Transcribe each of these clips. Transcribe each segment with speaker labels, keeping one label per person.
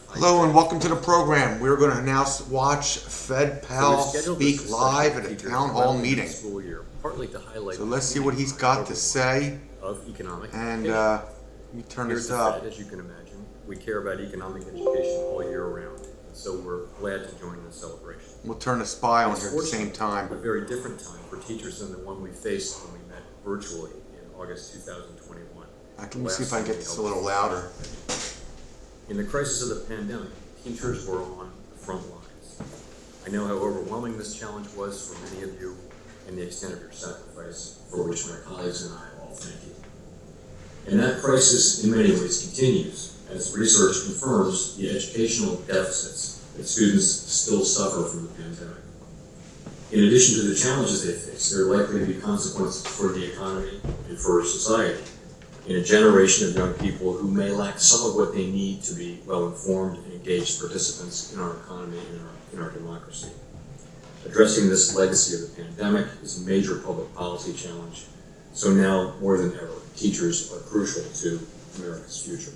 Speaker 1: Hello and welcome to the program. We're going to now watch Fed Powell speak live at a town hall meeting. So let's see what he's got to say. And let me turn this up.
Speaker 2: As you can imagine, we care about economic education all year round, so we're glad to join the celebration.
Speaker 1: We'll turn the spy on here at the same time.
Speaker 2: A very different time for teachers than the one we faced when we met virtually in August 2021.
Speaker 1: Let me see if I can get this a little louder.
Speaker 2: In the crisis of the pandemic, teachers were on the front lines. I know how overwhelming this challenge was for many of you and the extent of your sacrifice, for which my colleagues and I all thank you. And that crisis in many ways continues, as research confirms the educational deficits that students still suffer from the pandemic. In addition to the challenges they face, there are likely to be consequences for the economy and for society in a generation of young people who may lack some of what they need to be well-informed and engaged participants in our economy and in our democracy. Addressing this legacy of the pandemic is a major public policy challenge, so now more than ever, teachers are crucial to America's future.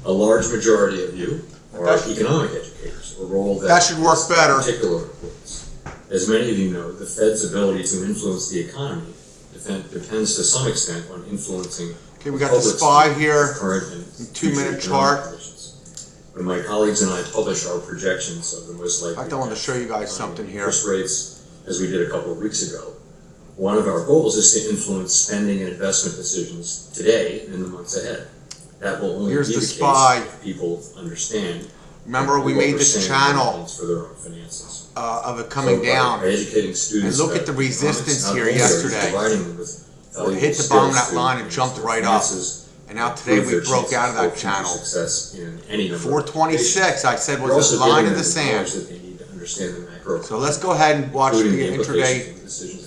Speaker 2: A large majority of you are economic educators, a role that
Speaker 1: should work better.
Speaker 2: Particular importance. As many of you know, the Fed's ability to influence the economy depends to some extent on influencing.
Speaker 1: Okay, we got the SPY here,
Speaker 2: current and
Speaker 1: 2-minute chart.
Speaker 2: When my colleagues and I publish our projections of the most likely
Speaker 1: I want to show you guys something here.
Speaker 2: Interest rates, as we did a couple of weeks ago, one of our goals is to influence spending and investment decisions today and in the months ahead. That will only be the case if people understand.
Speaker 1: Remember, we made this channel
Speaker 2: for their own finances.
Speaker 1: Of it coming down.
Speaker 2: Educating students,
Speaker 1: and look at the resistance here yesterday. It hit the bottom of that line and jumped right up. And now today we broke out of that channel. 426, I said, was a line in the sand. So let's go ahead and watch the intraday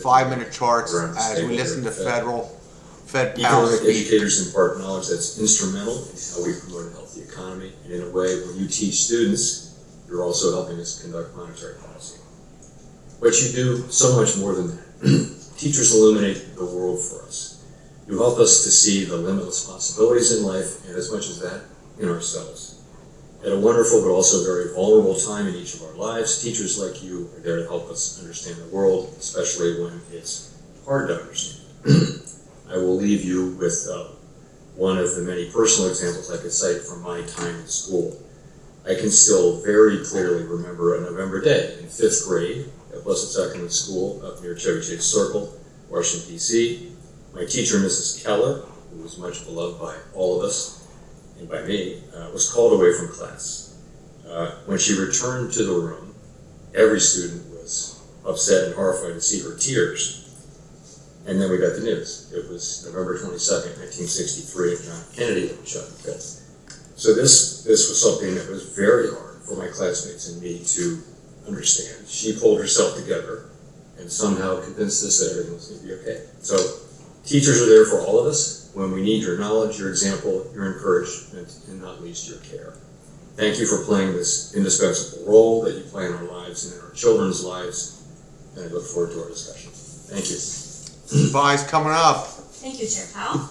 Speaker 1: 5-minute charts as we listen to Fed Powell speak.
Speaker 2: Educators impart knowledge that's instrumental in how we promote a healthy economy, and in a way, when you teach students, you're also helping us conduct monetary policy. But you do so much more than that. Teachers illuminate the world for us. You help us to see the limitless possibilities in life, and as much as that, in ourselves. At a wonderful but also very vulnerable time in each of our lives, teachers like you are there to help us understand the world, especially when it's hard to understand. I will leave you with one of the many personal examples I could cite from my time in school. I can still very clearly remember a November day in 5th grade at Blessed Sacrament School up near Chevy Chase Circle, Washington, D.C. My teacher, Mrs. Keller, who was much beloved by all of us and by me, was called away from class. When she returned to the room, every student was upset and horrified to see her tears. And then we got the news. It was November 22nd, 1963, and John Kennedy had been shot and killed. So this was something that was very hard for my classmates and me to understand. She pulled herself together and somehow convinced us that everything was going to be okay. So teachers are there for all of us when we need your knowledge, your example, your encouragement, and not least your care. Thank you for playing this indispensable role that you play in our lives and in our children's lives, and I look forward to our discussion. Thank you.
Speaker 1: SPY's coming up.
Speaker 3: Thank you, Chair Powell.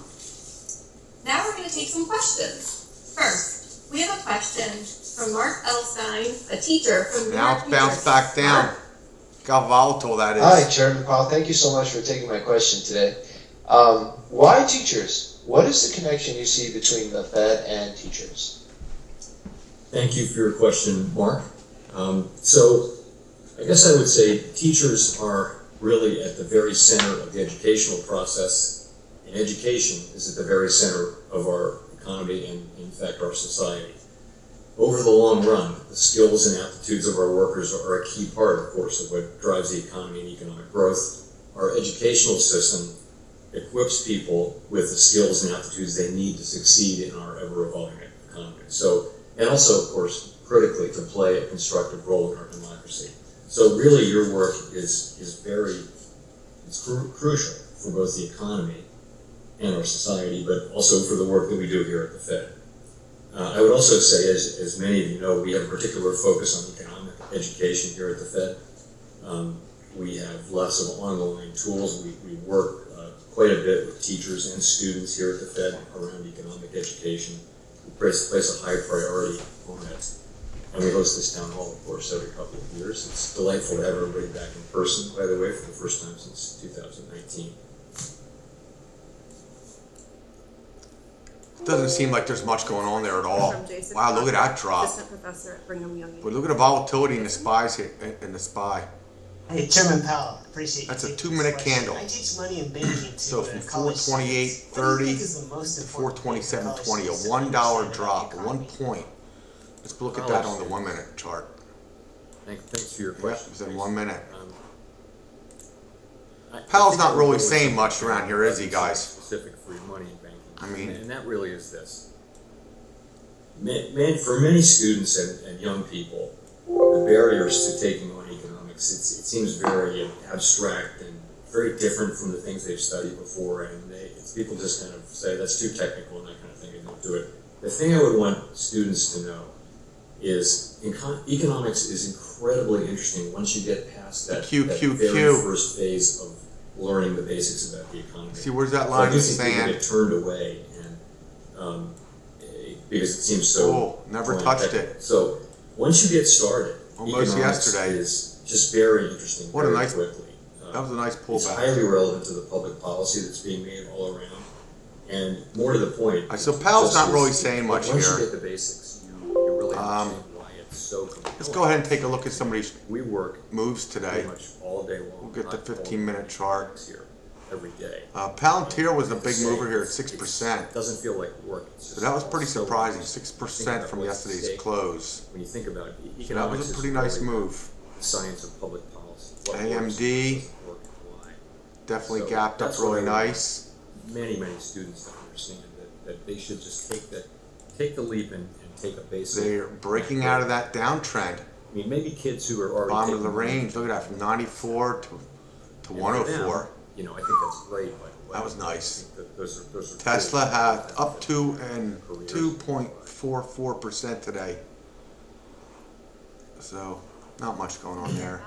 Speaker 3: Now we're going to take some questions. First, we have a question from Mark Elstein, a teacher from
Speaker 1: Now it's bounced back down. Look how volatile that is.
Speaker 4: Hi, Chairman Powell. Thank you so much for taking my question today. Why teachers? What is the connection you see between the Fed and teachers?
Speaker 2: Thank you for your question, Mark. So I guess I would say teachers are really at the very center of the educational process, and education is at the very center of our economy and, in fact, our society. Over the long run, the skills and aptitudes of our workers are a key part, of course, of what drives the economy and economic growth. Our educational system equips people with the skills and aptitudes they need to succeed in our ever-evolving economy. So, and also, of course, critically, to play a constructive role in our democracy. So really, your work is crucial for both the economy and our society, but also for the work that we do here at the Fed. I would also say, as many of you know, we have a particular focus on economic education here at the Fed. We have lots of online tools. We work quite a bit with teachers and students here at the Fed around economic education. place a high priority on it. And we host this town hall, of course, every couple of years. It's delightful to have everybody back in person, by the way, for the first time since 2019.
Speaker 1: Doesn't seem like there's much going on there at all. Wow, look at that drop.
Speaker 5: Assistant professor at Brigham Young.
Speaker 1: But look at the volatility in the spies here, in the SPY.
Speaker 6: Hey, Chairman Powell, appreciate you.
Speaker 1: That's a
Speaker 6: taking
Speaker 1: 2-minute
Speaker 6: this question.
Speaker 1: candle.
Speaker 6: I teach money and banking to
Speaker 1: So from
Speaker 6: college students.
Speaker 1: 428.30
Speaker 6: What do you think is the most
Speaker 1: to
Speaker 6: important thing for college
Speaker 1: 427.20, a
Speaker 6: students to
Speaker 1: $1
Speaker 6: understand
Speaker 1: drop,
Speaker 6: about the
Speaker 1: 1
Speaker 6: economy?
Speaker 1: point. Let's look at that on the 1-minute chart.
Speaker 2: Thanks for your
Speaker 1: Yep,
Speaker 2: question.
Speaker 1: it's in 1 minute.
Speaker 2: I
Speaker 1: Powell's
Speaker 2: think
Speaker 1: not
Speaker 2: we're
Speaker 1: really
Speaker 2: going
Speaker 1: saying
Speaker 2: to
Speaker 1: much around here, is he, guys?
Speaker 2: Specific for your money and banking.
Speaker 1: I mean-
Speaker 2: and that really is this. For many students and young people, the barriers to taking on economics, it seems very abstract and very different from the things they've studied before, and people just kind of say that's too technical and that kind of thing, and don't do it. The thing I would want students to know is economics is incredibly interesting once you get past that
Speaker 1: QQQ.
Speaker 2: very first phase of learning the basics about the economy.
Speaker 1: See, where's that
Speaker 2: So
Speaker 1: line
Speaker 2: I
Speaker 1: in
Speaker 2: do
Speaker 1: the
Speaker 2: think people
Speaker 1: sand?
Speaker 2: get turned away, and because it seems so.
Speaker 1: Oh, never touched it.
Speaker 2: So once you get started,
Speaker 1: Almost
Speaker 2: economics
Speaker 1: yesterday.
Speaker 2: is just very interesting.
Speaker 1: What a
Speaker 2: very
Speaker 1: nice-
Speaker 2: quickly.
Speaker 1: That was a nice
Speaker 2: It's
Speaker 1: pullback.
Speaker 2: highly relevant to the public policy that's being made all around, and more to the point.
Speaker 1: So Powell's not
Speaker 2: just
Speaker 1: really
Speaker 2: is-
Speaker 1: saying much
Speaker 2: once
Speaker 1: here.
Speaker 2: you get the basics, you really understand why it's so compelling.
Speaker 1: Let's go ahead and take a look at some of these
Speaker 2: We work
Speaker 1: moves today.
Speaker 2: pretty much all day long.
Speaker 1: We'll get the
Speaker 2: not all
Speaker 1: 15-minute
Speaker 2: day,
Speaker 1: chart.
Speaker 2: here every day.
Speaker 1: Palantir was a big mover here at 6%.
Speaker 2: It doesn't feel like work. It's
Speaker 1: So
Speaker 2: just
Speaker 1: that was pretty
Speaker 2: so
Speaker 1: surprising,
Speaker 2: interesting.
Speaker 1: 6% from
Speaker 2: What's at
Speaker 1: yesterday's
Speaker 2: stake.
Speaker 1: close.
Speaker 2: When you think about it,
Speaker 1: So that
Speaker 2: economics
Speaker 1: was a
Speaker 2: is
Speaker 1: pretty nice
Speaker 2: really
Speaker 1: move.
Speaker 2: the science of public policy. What works,
Speaker 1: AMD.
Speaker 2: what doesn't work, and why.
Speaker 1: Definitely
Speaker 2: So
Speaker 1: gapped up
Speaker 2: that's
Speaker 1: really
Speaker 2: what I
Speaker 1: nice.
Speaker 2: Many students don't understand that they should just take the leap and take a basic.
Speaker 1: They're breaking out of that downtrend.
Speaker 2: I mean, maybe kids who are already
Speaker 1: Bottom of the
Speaker 2: taking
Speaker 1: range, look at that, from 94 to
Speaker 2: and for
Speaker 1: 104.
Speaker 2: them, I think that's great. By the way.
Speaker 1: That was nice.
Speaker 2: I think that those are
Speaker 1: Tesla
Speaker 2: great
Speaker 1: had
Speaker 2: benefits
Speaker 1: up to and
Speaker 2: for careers.
Speaker 1: 2.44% today. So, not much going on there.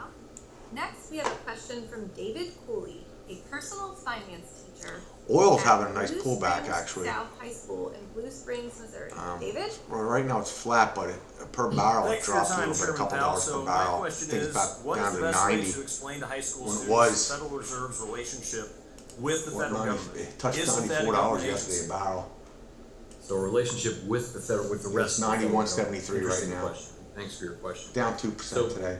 Speaker 3: Next, we have a question from David Cooley, a personal finance teacher.
Speaker 1: Oil's
Speaker 3: at
Speaker 1: having a nice
Speaker 3: Blue
Speaker 1: pullback,
Speaker 3: Springs
Speaker 1: actually.
Speaker 3: South High School in Blue Springs, Missouri. David?
Speaker 1: Well, right now it's flat, but per barrel it
Speaker 7: Thanks for your
Speaker 1: drops a
Speaker 7: time,
Speaker 1: little bit, a
Speaker 7: Chairman
Speaker 1: couple
Speaker 7: Powell.
Speaker 1: dollars
Speaker 7: So
Speaker 1: per
Speaker 7: my
Speaker 1: barrel. I
Speaker 7: question
Speaker 1: think it's
Speaker 7: is,
Speaker 1: about
Speaker 7: what
Speaker 1: down
Speaker 7: is
Speaker 1: to
Speaker 7: the best way
Speaker 1: 90.
Speaker 7: to explain to high school
Speaker 1: When it
Speaker 7: students
Speaker 1: was-
Speaker 7: the Federal Reserve's relationship with the
Speaker 1: What,
Speaker 7: federal
Speaker 1: 90,
Speaker 7: government?
Speaker 1: it touched
Speaker 7: Is the Fed a
Speaker 1: $94
Speaker 7: government
Speaker 1: yesterday a
Speaker 7: agency?
Speaker 1: barrel.
Speaker 2: So a relationship with the federal, with the rest.
Speaker 1: It's
Speaker 2: of the federal
Speaker 1: 91.73
Speaker 2: government.
Speaker 1: right
Speaker 2: Interesting
Speaker 1: now.
Speaker 2: question. Thanks for your question.
Speaker 1: Down 2% today.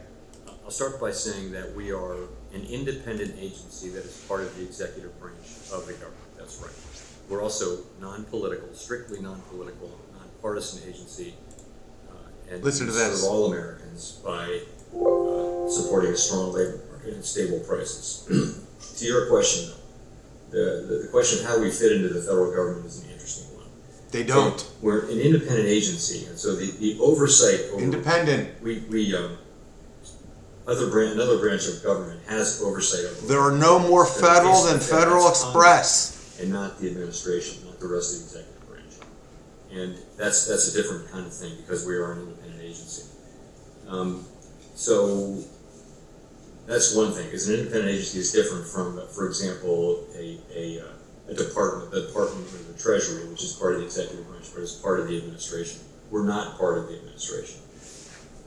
Speaker 2: I'll start by saying that we are an independent agency that is part of the executive branch of the government. That's right. We're also non-political, strictly non-political, non-partisan agency, and
Speaker 1: Listen to
Speaker 2: we
Speaker 1: this.
Speaker 2: serve all Americans by supporting a strong labor market and stable prices. To your question, though, the question of how we fit into the federal government is an interesting one.
Speaker 1: They don't.
Speaker 2: So we're an independent agency, and so the oversight over
Speaker 1: Independent.
Speaker 2: another branch of government has oversight over.
Speaker 1: There are no more federal than Federal Express.
Speaker 2: And not the administration, not the rest of the executive branch. And that's a different kind of thing because we are an independent agency. So that's one thing. Is an independent agency is different from, for example, a department, the Department of the Treasury, which is part of the executive branch, but is part of the administration. We're not part of the administration.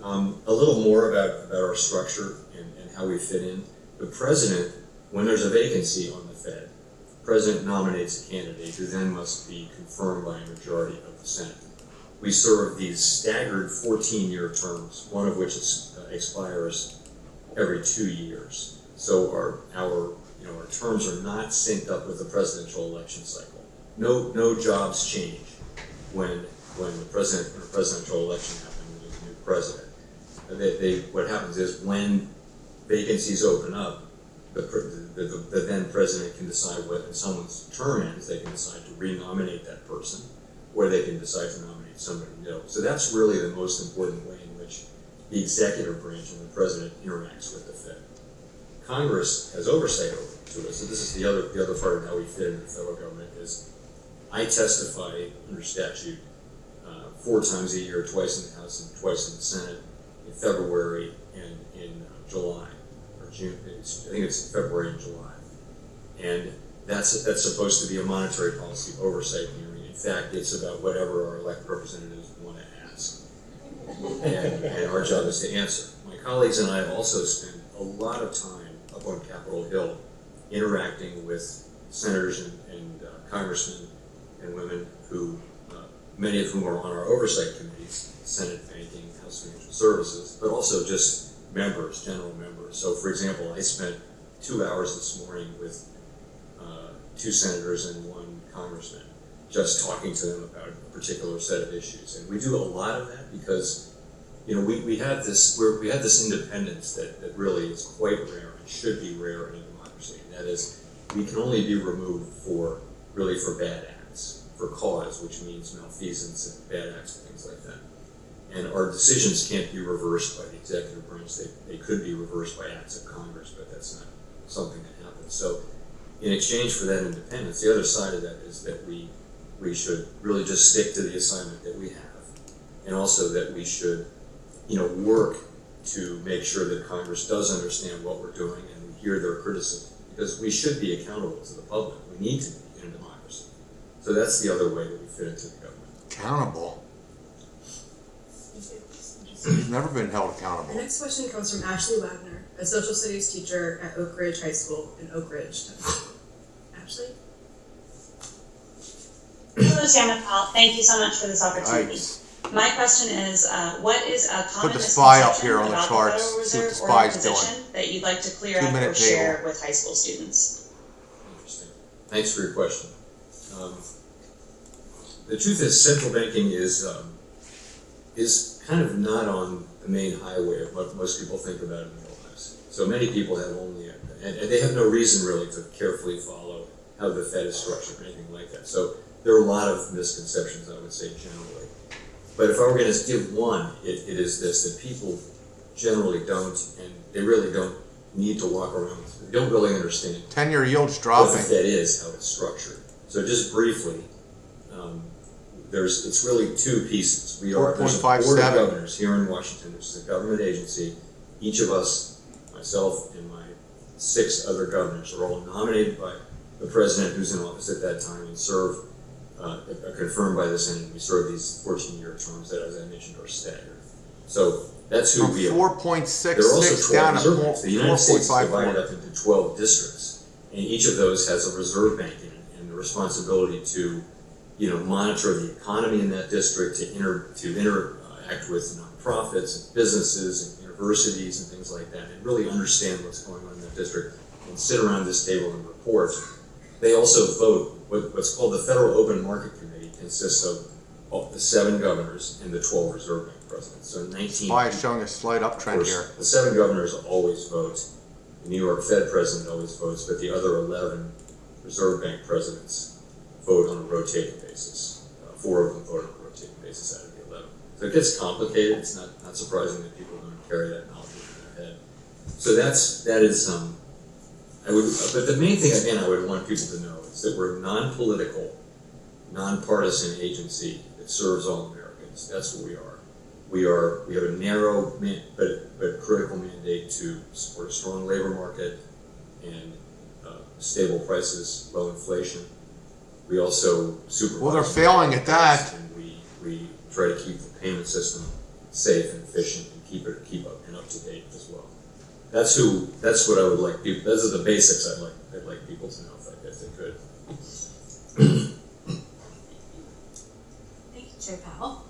Speaker 2: A little more about our structure and how we fit in. The president, when there's a vacancy on the Fed, the president nominates a candidate who then must be confirmed by a majority of the Senate. We serve these staggered 14-year terms, one of which expires every 2 years. So our terms are not synced up with the presidential election cycle. No jobs change when the presidential election happens with a new president. What happens is when vacancies open up, the then president can decide when someone's term ends, they can decide to renominate that person, or they can decide to nominate somebody new. So that's really the most important way in which the executive branch and the president interacts with the Fed. Congress has oversight over to us. So this is the other part of how we fit into the federal government is I testify under statute 4 times a year, twice in the House and twice in the Senate, in February and in July or June. I think it's February and July, and that's supposed to be a monetary policy oversight hearing, In fact, it's about whatever our elected representatives want to ask. And our job is to answer. My colleagues and I have also spent a lot of time up on Capitol Hill interacting with senators and congressmen and women who, many of whom are on our oversight committees, Senate Banking, House Financial Services, but also just members, general members. So for example, I spent 2 hours this morning with 2 senators and 1 congressman, just talking to them about a particular set of issues. And we do a lot of that because, you know, we have this independence that really is quite rare and should be rare in a democracy. And that is, we can only be removed for bad acts, for cause, which means malfeasance and bad acts and things like that. And our decisions can't be reversed by the executive branch. They could be reversed by acts of Congress, but that's not something that happens. So in exchange for that independence, the other side of that is that we should really just stick to the assignment that we have, and also that we should, you know, work to make sure that Congress does understand what we're doing and we hear their criticism, because we should be accountable to the public. We need to be in a democracy. So that's the other way that we fit into the government.
Speaker 1: Accountable? He's never been held
Speaker 5: Our
Speaker 1: accountable.
Speaker 5: next question comes from Ashley Wagner, a social studies teacher at Oak Ridge High School in Oak Ridge, Tennessee. Ashley?
Speaker 8: Hello, Chairman Powell. Thank you so much for this opportunity.
Speaker 1: Yikes.
Speaker 8: My question is, what is a common
Speaker 1: Put the SPY up
Speaker 8: misconception
Speaker 1: here on the
Speaker 8: about
Speaker 1: charts,
Speaker 8: Federal
Speaker 1: see what the
Speaker 8: Reserve or your
Speaker 1: SPY's doing.
Speaker 8: position that you'd like to clear up
Speaker 1: 2-minute
Speaker 8: or share with high school students?
Speaker 2: Interesting. Thanks for your question. The truth is, central banking is kind of not on the main highway of what most people think about in their lives. So many people have only, and they have no reason really to carefully follow how the Fed is structured or anything like that. So there are a lot of misconceptions, I would say, generally. But if I were going to give one, it is this, that people generally don't, and they really don't need to walk around, they don't really understand
Speaker 1: 10-year yield's
Speaker 2: what the
Speaker 1: dropping.
Speaker 2: Fed is, how it's structured. So just briefly, it's really 2 pieces. There's a board of
Speaker 1: 4.57.
Speaker 2: governors here in Washington, which is a government agency. Each of us, myself and my 6 other governors, are all nominated by the president who's in office at that time and serve, are confirmed by the Senate. We serve these 14-year terms that, as I mentioned, are staggered. So that's who
Speaker 1: From
Speaker 2: we are.
Speaker 1: 4.66
Speaker 2: There are also
Speaker 1: down
Speaker 2: 12
Speaker 1: to
Speaker 2: reserve banks. The United States is
Speaker 1: 4.54.
Speaker 2: divided up into 12 districts, and each of those has a reserve bank in it, and the responsibility to, you know, monitor the economy in that district, to interact with nonprofits and businesses and universities and things like that, and really understand what's going on in that district, and sit around this table and report. They also vote. What's called the Federal Open Market Committee consists of the 7 governors and the 12 reserve bank presidents. So 19.
Speaker 1: SPY is showing a slight uptrend here.
Speaker 2: The 7 governors always vote. The New York Fed president always votes, but the other 11 reserve bank presidents vote on a rotating basis. 4 of them vote on a rotating basis out of the 11. So it gets complicated. It's not surprising that people don't carry that knowledge in their head. So that is but the main thing again I would want people to know is that we're a non-political, non-partisan agency that serves all Americans. That's what we are. We have a narrow but critical mandate to support a strong labor market and stable prices, low inflation. We also supervise.
Speaker 1: Well, they're failing at that.
Speaker 2: And we try to keep the payment system safe and efficient and keep up and up to date as well. That's what I would like people. Those are the basics I'd like people to know if they could.
Speaker 3: Thank you, Chair Powell.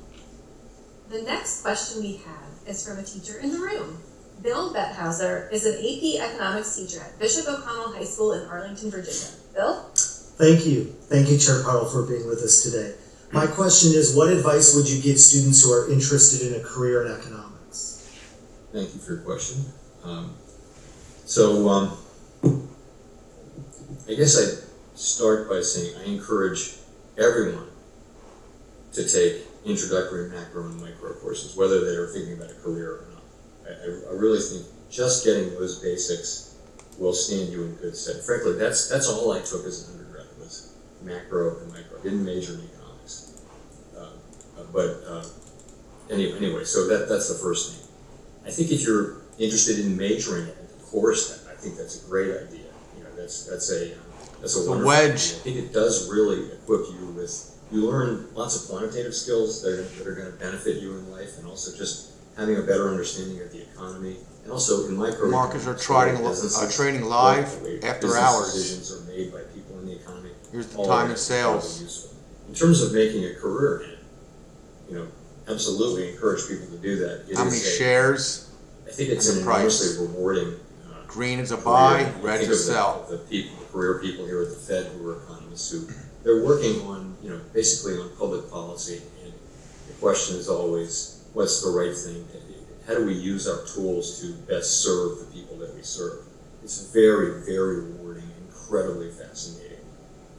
Speaker 3: The next question we have is from a teacher in the room. Bill Bethauser is an AP Economics teacher at Bishop O'Connell High School in Arlington, Virginia. Bill?
Speaker 6: Thank you. Thank you, Chair Powell, for being with us today. My question is, what advice would you give students who are interested in a career in economics?
Speaker 2: Thank you for your question. I guess I'd start by saying I encourage everyone to take introductory macro and micro courses, whether they are thinking about a career or not. I really think just getting those basics will stand you in good stead. Frankly, that's all I took as an undergrad was macro and micro. I didn't major in economics. Anyway, so that's the first thing. I think if you're interested in majoring in a course, I think that's a great idea. You know, that's a wonderful
Speaker 1: wedge.
Speaker 2: idea. I think it does really equip you with you learn lots of quantitative skills that are going to benefit you in life, and also just having a better understanding of the economy. And also in my program,
Speaker 1: Markers are training live after
Speaker 2: business
Speaker 1: hours.
Speaker 2: Decisions are made by people in the economy.
Speaker 1: Here's the
Speaker 2: All
Speaker 1: time
Speaker 2: of
Speaker 1: in
Speaker 2: that is
Speaker 1: sales.
Speaker 2: incredibly useful. In terms of making a career in it, you know, absolutely encourage people to do that.
Speaker 1: How many shares?
Speaker 2: I think it's
Speaker 1: and
Speaker 2: an
Speaker 1: the price.
Speaker 2: enormously rewarding
Speaker 1: Green is a
Speaker 2: career.
Speaker 1: buy,
Speaker 2: I
Speaker 1: red
Speaker 2: think
Speaker 1: is a
Speaker 2: of
Speaker 1: sell.
Speaker 2: the people, the career people here at the Fed who are economists who they're working on, you know, basically on public policy. And the question is always, what's the right thing? How do we use our tools to best serve the people that we serve? It's a very, very rewarding, incredibly fascinating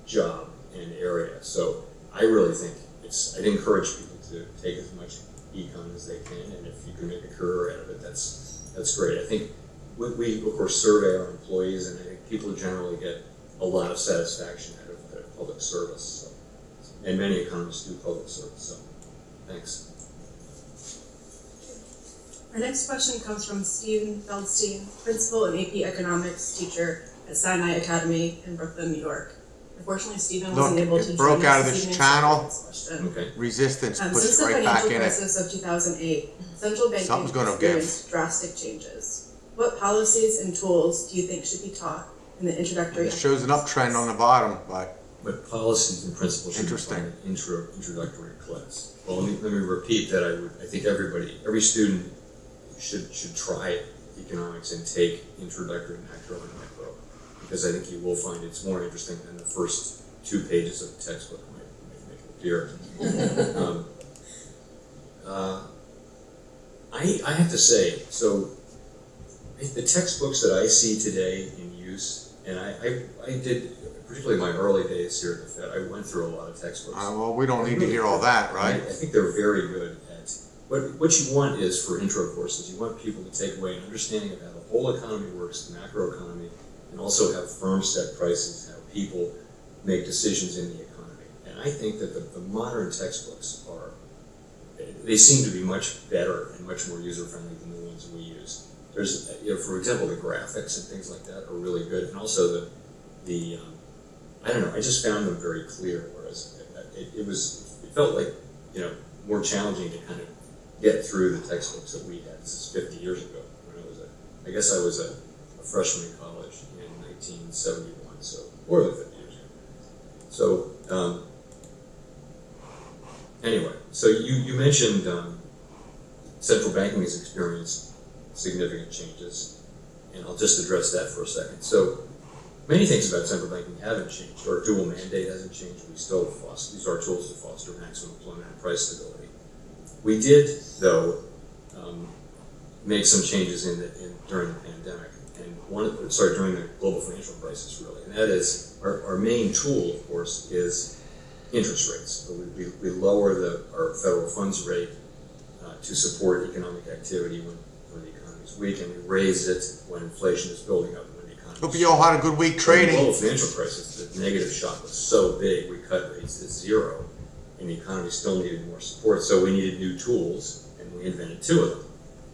Speaker 2: job and area. So I really think I'd encourage people to take as much econ as they can, and if you can make a career out of it, that's great. I think we of course survey our employees, and I think people generally get a lot of satisfaction out of public service. So, and many economists do public service. So, thanks.
Speaker 5: Our next question comes from Stephen Feldstein, principal and AP economics teacher at Sinai Academy in Brooklyn, New York. Unfortunately, Stephen wasn't able to
Speaker 1: it
Speaker 5: join
Speaker 1: broke
Speaker 5: us
Speaker 1: out of
Speaker 5: this
Speaker 1: this
Speaker 5: evening,
Speaker 1: channel.
Speaker 5: so this question.
Speaker 2: Okay.
Speaker 1: Resistance pushed
Speaker 5: Since
Speaker 1: it
Speaker 5: the
Speaker 1: right back
Speaker 5: financial
Speaker 1: in it.
Speaker 5: crisis of 2008, central banking
Speaker 1: Something's gonna
Speaker 5: experienced drastic changes. What policies and tools do you think should be taught in the introductory?
Speaker 1: It shows an uptrend on the bottom, but
Speaker 2: But policies and principles should be
Speaker 1: Interesting.
Speaker 2: taught in introductory class. Well, let me repeat that. I think every student should try economics and take introductory macro and micro, because I think you will find it's more interesting than the first 2 pages of the textbook might make it appear. I have to say, so the textbooks that I see today in use, and I did, particularly in my early days here at the Fed, I went through a lot of textbooks.
Speaker 1: well, we don't need to hear all that, right?
Speaker 2: I think they're very good at, what you want is for intro courses, you want people to take away an understanding of how the whole economy works, the macro economy, and also how firms set prices, how people make decisions in the economy. And I think that the modern textbooks they seem to be much better and much more user-friendly than the ones we use. There's, for example, the graphics and things like that are really good, and also the I don't know, I just found them very clear, whereas it felt like, more challenging to kind of get through the textbooks that we had. This is 50 years ago, when I guess I was a freshman in college in 1971, so more than 50 years ago. So, anyway, so you mentioned central banking has experienced significant changes, and I'll just address that for a second. So, many things about central banking haven't changed. Our dual mandate hasn't changed. We still use our tools to foster maximum employment and price stability. We did, though, make some changes during the pandemic, and during the global financial crisis, really. And that is, our main tool, of course, is interest rates. So we lower our federal funds rate to support economic activity when the economy is weak, and we raise it when inflation is building up.
Speaker 1: Hope you all had a good week trading.
Speaker 2: In the global financial crisis, the negative shock was so big, we cut rates to 0, and the economy still needed more support. So we needed new tools, and we invented 2 of them.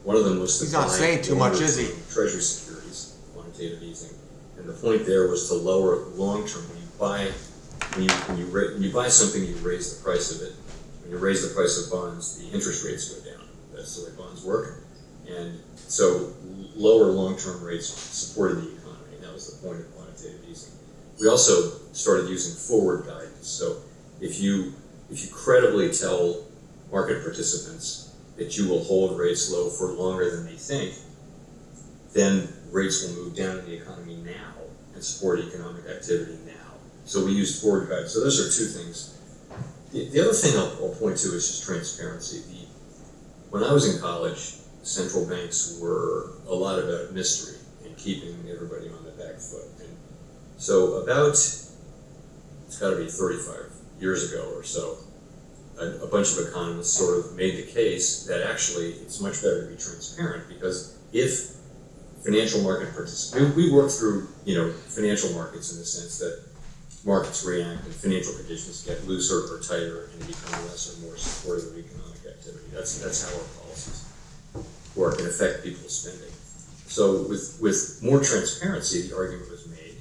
Speaker 2: One of them was to
Speaker 1: He's not saying too much, is he?
Speaker 2: Treasury securities, quantitative easing, and the point there was to lower long term. When you buy something, you raise the price of it. When you raise the price of bonds, the interest rates go down. That's the way bonds work, and so lower long-term rates supported the economy. That was the point of quantitative easing. We also started using forward guidance. So if you credibly tell market participants that you will hold rates low for longer than they think, then rates will move down in the economy now and support economic activity now. So we used forward guidance. So those are 2 things. The other thing I'll point to is just transparency. When I was in college, central banks were a lot about mystery and keeping everybody on the back foot. And so it's got to be 35 years ago or so, a bunch of economists sort of made the case that actually it's much better to be transparent, because if financial market participants, we work through, financial markets in the sense that markets react and financial conditions get looser or tighter and become less or more supportive of economic activity. That's how our policies work and affect people's spending. So with more transparency, the argument was made,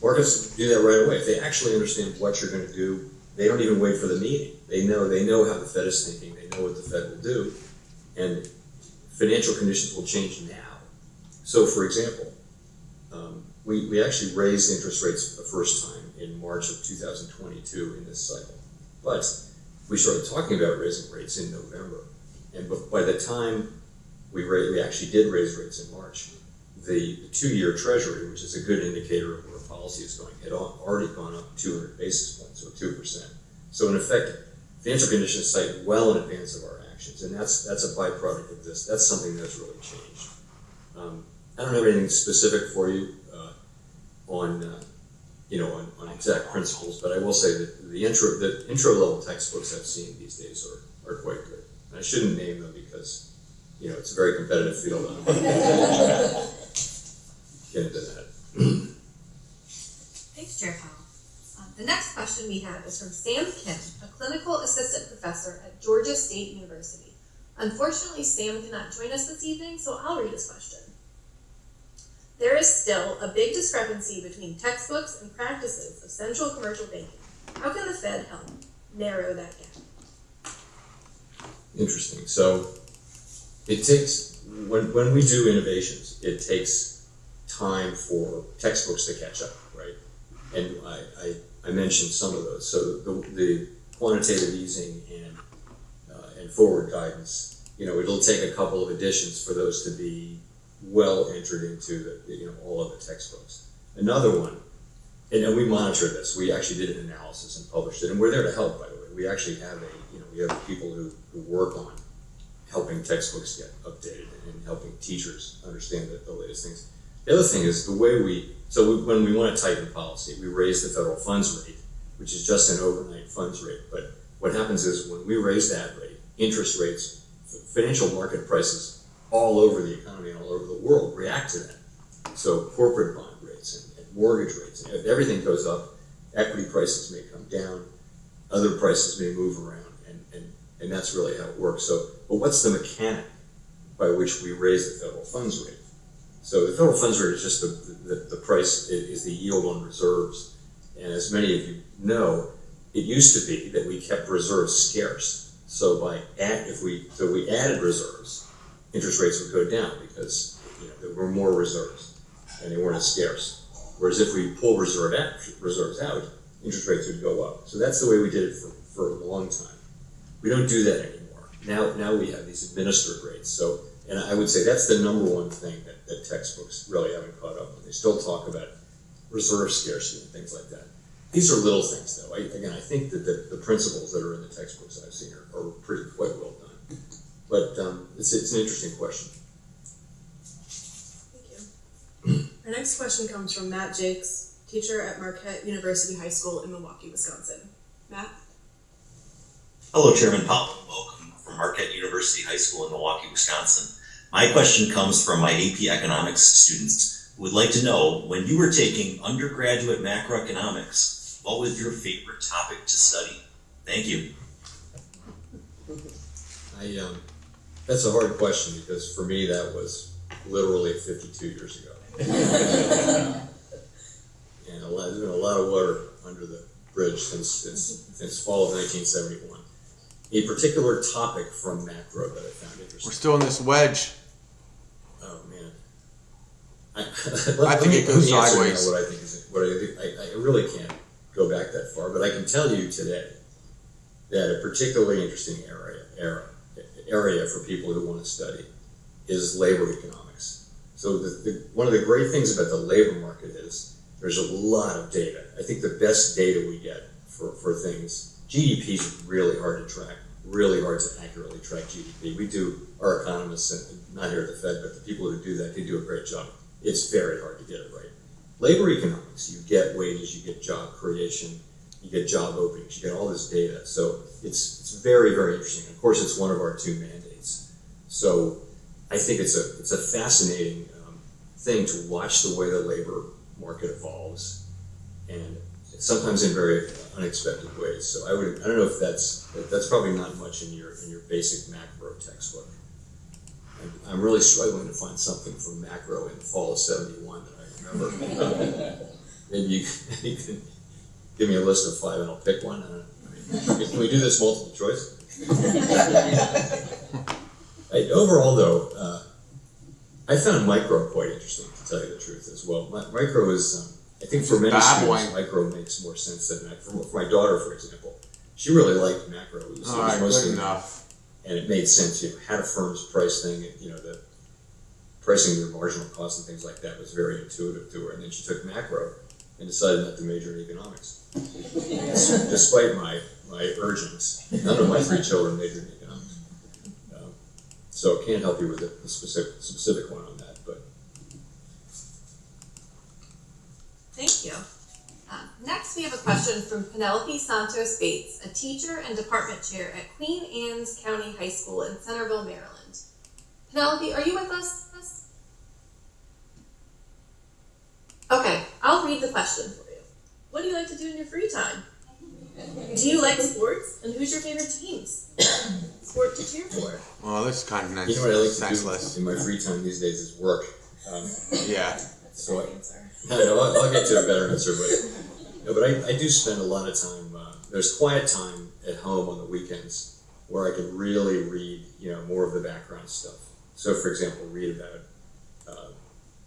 Speaker 2: Markets do that right away. If they actually understand what you're going to do, they don't even wait for the meeting. They know how the Fed is thinking. They know what the Fed will do, and financial conditions will change now. So, for example, we actually raised interest rates the first time in March of 2022 in this cycle, but we started talking about raising rates in November, and by the time we actually did raise rates in March, the 2-year Treasury, which is a good indicator of where policy is going, had already gone up 200 basis points, or 2%. So in effect, financial conditions cite well in advance of our actions, and that's a byproduct of this. That's something that's really changed. I don't have anything specific for you on exact principles, but I will say that the intro level textbooks I've seen these days are quite good. And I shouldn't name them because it's a very competitive field. Get into that.
Speaker 3: Thanks, Chair Powell. The next question we have is from Sam Kim, a clinical assistant professor at Georgia State University. Unfortunately, Sam cannot join us this evening, so I'll read his question. There is still a big discrepancy between textbooks and practices of central commercial banking. How can the Fed help narrow that gap?
Speaker 2: Interesting. So it takes, when we do innovations, it takes time for textbooks to catch up, right? And I mentioned some of those. So the quantitative easing and forward guidance, it'll take a couple of editions for those to be well entered into all of the textbooks. Another one, and we monitor this. We actually did an analysis and published it, and we're there to help. By the way, we actually have we have people who work on helping textbooks get updated and helping teachers understand the latest things. The other thing is the way when we want to tighten policy, we raise the federal funds rate, which is just an overnight funds rate. But what happens is when we raise that rate, interest rates, financial market prices all over the economy and all over the world react to that. So corporate bond rates and mortgage rates, and everything goes up. Equity prices may come down, other prices may move around, and that's really how it works. So, but what's the mechanic by which we raise the federal funds rate? So the federal funds rate is just the price, is the yield on reserves. And as many of you know, it used to be that we kept reserves scarce. So if we added reserves, interest rates would go down because there were more reserves and they weren't as scarce. Whereas if we pull reserves out, interest rates would go up. So that's the way we did it for a long time. We don't do that anymore. Now we have these administered rates. So, and I would say that's the number one thing that textbooks really haven't caught up on. They still talk about reserve scarcity and things like that. These are little things, though. I think that the principles that are in the textbooks I've seen are quite well done. But it's an interesting question.
Speaker 5: Thank you. Our next question comes from Matt Jakes, teacher at Marquette University High School in Milwaukee, Wisconsin. Matt?
Speaker 9: Hello, Chairman Powell. Welcome from Marquette University High School in Milwaukee, Wisconsin. My question comes from my AP Economics students who would like to know, when you were taking undergraduate macroeconomics, what was your favorite topic to study? Thank you.
Speaker 2: That's a hard question because for me that was literally 52 years ago. And there's been a lot of water under the bridge since fall of 1971. A particular topic from macro that I found interesting.
Speaker 1: We're still in this wedge.
Speaker 2: Oh man,
Speaker 1: I think it goes sideways.
Speaker 2: I really can't go back that far, but I can tell you today that a particularly interesting area for people who want to study is labor economics. So one of the great things about the labor market is there's a lot of data. I think the best data we get for things, GDP is really hard to track, really hard to accurately track GDP. We do, our economists, not here at the Fed, but the people who do that, they do a great job. It's very hard to get it right. Labor economics, you get wages, you get job creation, you get job openings, you get all this data. So it's very, very interesting. Of course, it's one of our two mandates. So I think it's a fascinating thing to watch the way the labor market evolves, and sometimes in very unexpected ways. So I don't know if that's probably not much in your basic macro textbook. I'm really struggling to find something from macro in the fall of '71 that I remember. maybe you can give me a list of 5 and I'll pick one. I don't know. Can we do this multiple choice? Overall, though, I found micro quite interesting, to tell you the truth, as well. Micro is, I think for many students, micro makes more sense than macro. For my daughter, for example, she really liked macro. It was mostly
Speaker 1: enough.
Speaker 2: And it made sense. Had a firm's price thing, the pricing their marginal costs and things like that was very intuitive to her. And then she took macro and decided not to major in economics. Despite my urgings, none of my 3 children majored in economics. So I can't help you with the specific one on that, but.
Speaker 3: Thank you. Next, we have a question from Penelope Santos Bates, a teacher and department chair at Queen Anne's County High School in Centerville, Maryland. Penelope, are you with us? Okay, I'll read the question for you. What do you like to do in your free time? Do you like sports? And who's your favorite teams? Sport to cheer for?
Speaker 1: Well, this is kind of nice.
Speaker 2: You know what I like to do in my free time these days is work.
Speaker 1: Yeah.
Speaker 2: So I'll get to a better answer, but I do spend a lot of time. There's quiet time at home on the weekends where I can really read, more of the background stuff. So, for example, read about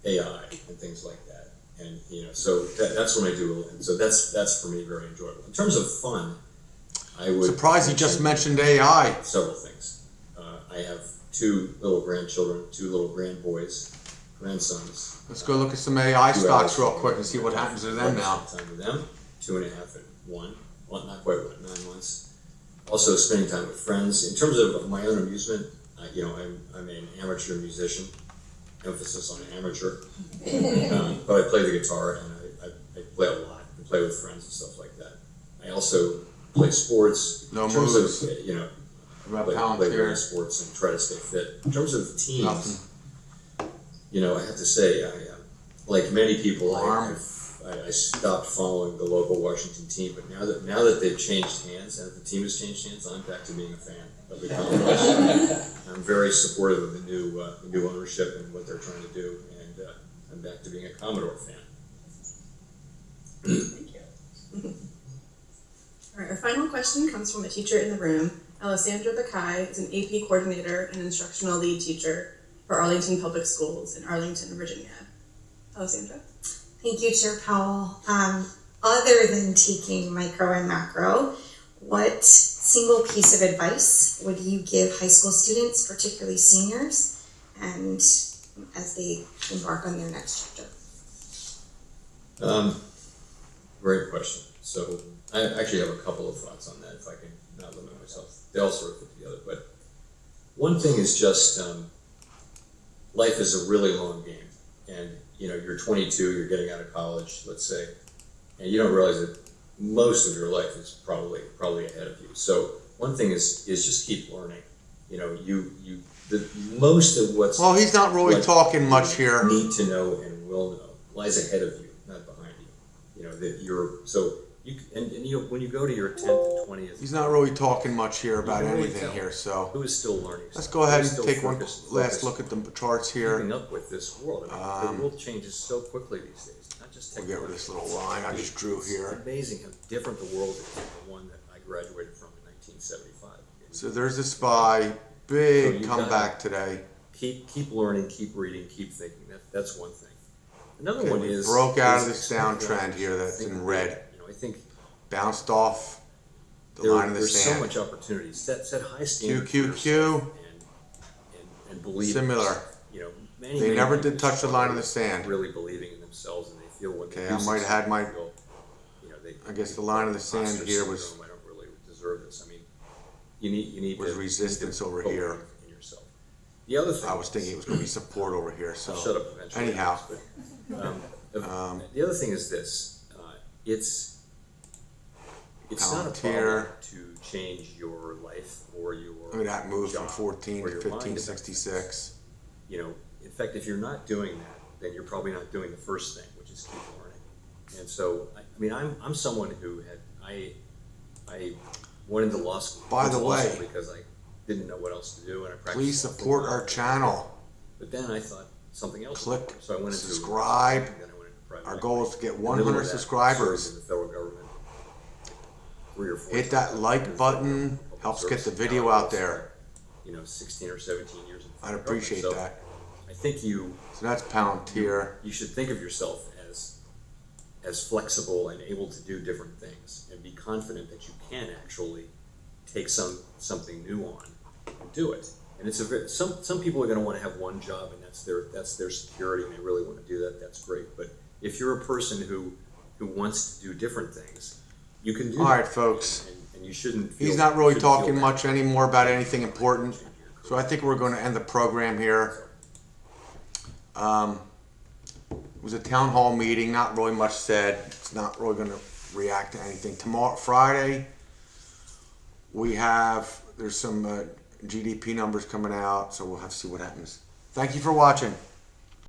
Speaker 2: AI and things like that, and so that's when I do, and so that's for me very enjoyable. In terms of fun, I would
Speaker 1: surprised you just mentioned AI.
Speaker 2: Several things. I have 2 little grandchildren, 2 little grandsons.
Speaker 1: Let's go look at some AI stocks real quick and see what happens to them now.
Speaker 2: Time with them, 2.5 and 1, well, not quite 9 months. Also spending time with friends. In terms of my own amusement, I'm an amateur musician, emphasis on amateur. But I play the guitar and I play a lot. I play with friends and stuff like that. I also play sports.
Speaker 1: No
Speaker 2: in terms
Speaker 1: moves.
Speaker 2: Of, play various sports and try to stay fit. In terms of teams, I have to say, like many people, I stopped following the local Washington team. But now that they've changed hands, and the team has changed hands, I'm back to being a fan of the Commodores. I'm very supportive of the new ownership and what they're trying to do, and I'm back to being a Commodore fan.
Speaker 5: Thank you. All right, our final question comes from a teacher in the room. Alessandra Bakai is an AP coordinator and instructional lead teacher for Arlington Public Schools in Arlington, Virginia. Alessandra?
Speaker 10: Thank you, Chair Powell. Other than taking micro and macro, what single piece of advice would you give high school students, particularly seniors, and as they embark on their next chapter?
Speaker 2: Great question. So I actually have a couple of thoughts on that, if I can not limit myself. They all sort of fit together. But one thing is just life is a really long game. And, you're 22, you're getting out of college, let's say, and you don't realize that most of your life is probably ahead of you. So one thing is just keep learning. Most of what's...
Speaker 1: Well, he's not really talking much here.
Speaker 2: Need to know and will know lies ahead of you, not behind you. That you're... So... when you go to your 10th and 20th... He's
Speaker 1: not really talking much here about anything here, so...
Speaker 2: Who is still learning?
Speaker 1: Let's go ahead and take one last look at the charts here.
Speaker 2: Keeping up with this world. The world changes so quickly these days. Not just
Speaker 1: we'll get rid of this little line I just drew here.
Speaker 2: It's amazing how different the world is from the one that I graduated from in 1975.
Speaker 1: So there's a SPY. Big comeback today.
Speaker 2: Keep learning, keep reading, keep thinking. That's one thing. Another one is...
Speaker 1: broke out of this downtrend here that's in red.
Speaker 2: I think
Speaker 1: bounced off the line of the
Speaker 2: there's
Speaker 1: sand.
Speaker 2: So much opportunity. Set high standards.
Speaker 1: QQQ.
Speaker 2: And believe.
Speaker 1: Similar. They never did touch the line of the sand.
Speaker 2: Really believing in themselves, and they feel what they do.
Speaker 1: I might have had my. I guess the line of the sand here was.
Speaker 2: I don't really deserve this. I mean, you need
Speaker 1: was resistance over here.
Speaker 2: In yourself. The other thing.
Speaker 1: I was thinking it was going to be support over here. So
Speaker 2: I'll shut up eventually.
Speaker 1: Anyhow.
Speaker 2: The other thing is this. It's not a problem to change your life or your
Speaker 1: Look at that move
Speaker 2: job
Speaker 1: from 14
Speaker 2: or
Speaker 1: to
Speaker 2: your
Speaker 1: 1566.
Speaker 2: In fact, if you're not doing that, then you're probably not doing the first thing, which is keep learning. And so, I'm someone who I went into law school.
Speaker 1: By the way,
Speaker 2: because I didn't know what else to do, and I practiced.
Speaker 1: Please support our channel.
Speaker 2: But then I thought something else.
Speaker 1: Click
Speaker 2: so I went into
Speaker 1: subscribe.
Speaker 2: Then I went private
Speaker 1: Our
Speaker 2: equity.
Speaker 1: goal is to get
Speaker 2: In the middle of
Speaker 1: 100
Speaker 2: that,
Speaker 1: subscribers.
Speaker 2: served in the federal government 3 or 4
Speaker 1: Hit that
Speaker 2: times.
Speaker 1: like button,
Speaker 2: Public
Speaker 1: helps get
Speaker 2: service
Speaker 1: the
Speaker 2: and
Speaker 1: video
Speaker 2: now
Speaker 1: out
Speaker 2: also,
Speaker 1: there.
Speaker 2: 16 or 17 years in the
Speaker 1: I'd
Speaker 2: federal
Speaker 1: appreciate
Speaker 2: government.
Speaker 1: that.
Speaker 2: So I think
Speaker 1: So that's Palantir.
Speaker 2: you should think of yourself as flexible and able to do different things, and be confident that you can actually take something new on and do it. And it's some people are going to want to have one job and that's their security, and they really want to do that. That's great. But if you're a person who wants to do different things, you can do.
Speaker 1: All
Speaker 2: that.
Speaker 1: right, folks.
Speaker 2: And you shouldn't.
Speaker 1: He's not really
Speaker 2: shouldn't feel
Speaker 1: talking
Speaker 2: bad.
Speaker 1: much anymore about anything important. So I think we're going to end the program here. It was a town hall meeting, not really much said. It's not really going to react to anything. Tomorrow, Friday, there's some GDP numbers coming out, so we'll have to see what happens. Thank you for watching.